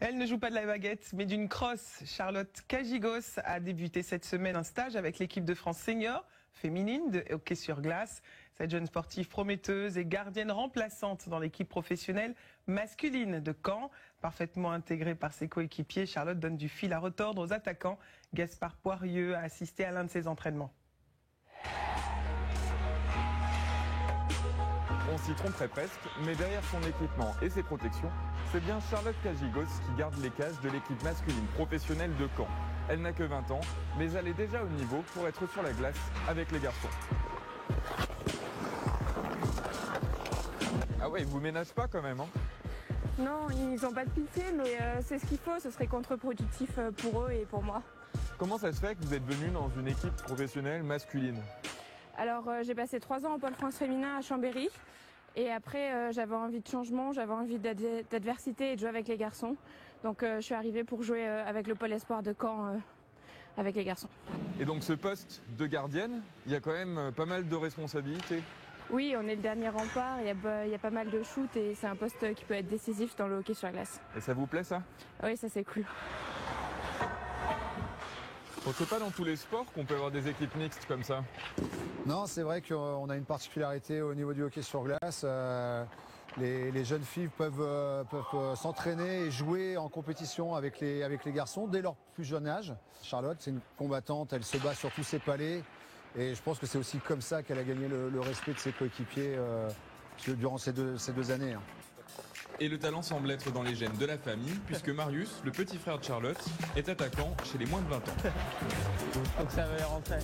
Elle ne joue pas de la baguette, mais d'une crosse. Charlotte Cagigos a débuté cette semaine un stage avec l'équipe de France senior féminine de hockey sur glace. Cette jeune sportive prometteuse est gardienne remplaçante dans l'équipe professionnelle masculine de Caen. Parfaitement intégrée par ses coéquipiers, Charlotte donne du fil à retordre aux attaquants. Gaspard Poirieux a assisté à l'un de ses entraînements. On s'y tromperait presque, mais derrière son équipement et ses protections, c'est bien Charlotte Cagigos qui garde les cages de l'équipe masculine professionnelle de Caen. Elle n'a que 20 ans, mais elle est déjà au niveau pour être sur la glace avec les garçons. Ah ouais, ils vous ménagent pas quand même, hein? Non, ils n'ont pas de pitié, mais c'est ce qu'il faut, ce serait contre-productif pour eux et pour moi. Comment ça se fait que vous êtes venu dans une équipe professionnelle masculine? Alors j'ai passé 3 ans au Pôle France féminin à Chambéry. Et après, j'avais envie de changement, j'avais envie d'adversité et de jouer avec les garçons. Donc je suis arrivée pour jouer avec le Pôle Espoir de Caen avec les garçons. Et donc ce poste de gardienne, il y a quand même pas mal de responsabilités. Oui, on est le dernier rempart, il y a pas mal de shoots et c'est un poste qui peut être décisif dans le hockey sur glace. Et ça vous plaît ça? Oui, ça c'est cool. Bon, c'est pas dans tous les sports qu'on peut avoir des équipes mixtes comme ça. Non, c'est vrai qu'on a une particularité au niveau du hockey sur glace. Les jeunes filles peuvent s'entraîner et jouer en compétition avec les garçons dès leur plus jeune âge. Charlotte, c'est une combattante, elle se bat sur tous ses palets. Et je pense que c'est aussi comme ça qu'elle a gagné le respect de ses coéquipiers durant ces deux années. Et le talent semble être dans les gènes de la famille, puisque Marius, le petit frère de Charlotte, est attaquant chez les moins de 20 ans. Donc ça va les rentrer.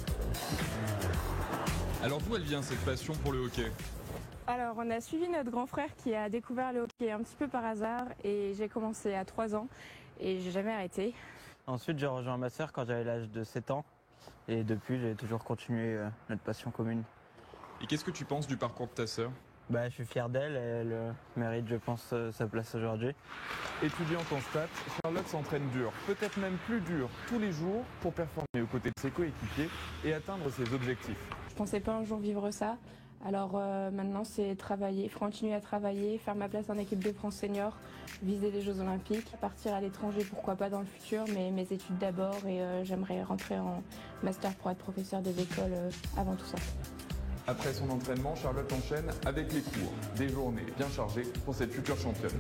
Alors d'où elle vient cette passion pour le hockey? Alors on a suivi notre grand frère qui a découvert le hockey un petit peu par hasard et j'ai commencé à 3 ans et j'ai jamais arrêté. Ensuite j'ai rejoint ma sœur quand j'avais l'âge de 7 ans et depuis j'ai toujours continué notre passion commune. Et qu'est-ce que tu penses du parcours de ta sœur? Je suis fier d'elle et elle mérite je pense sa place aujourd'hui. Étudiante en stats, Charlotte s'entraîne dur, peut-être même plus dur, tous les jours pour performer aux côtés de ses coéquipiers et atteindre ses objectifs. Je pensais pas un jour vivre ça. Alors maintenant c'est travailler, continuer à travailler, faire ma place en équipe de France senior, viser les Jeux Olympiques, partir à l'étranger pourquoi pas dans le futur, mais mes études d'abord et j'aimerais rentrer en master pour être professeur des écoles avant tout ça. Après son entraînement, Charlotte enchaîne avec les cours, des journées bien chargées pour cette future championne.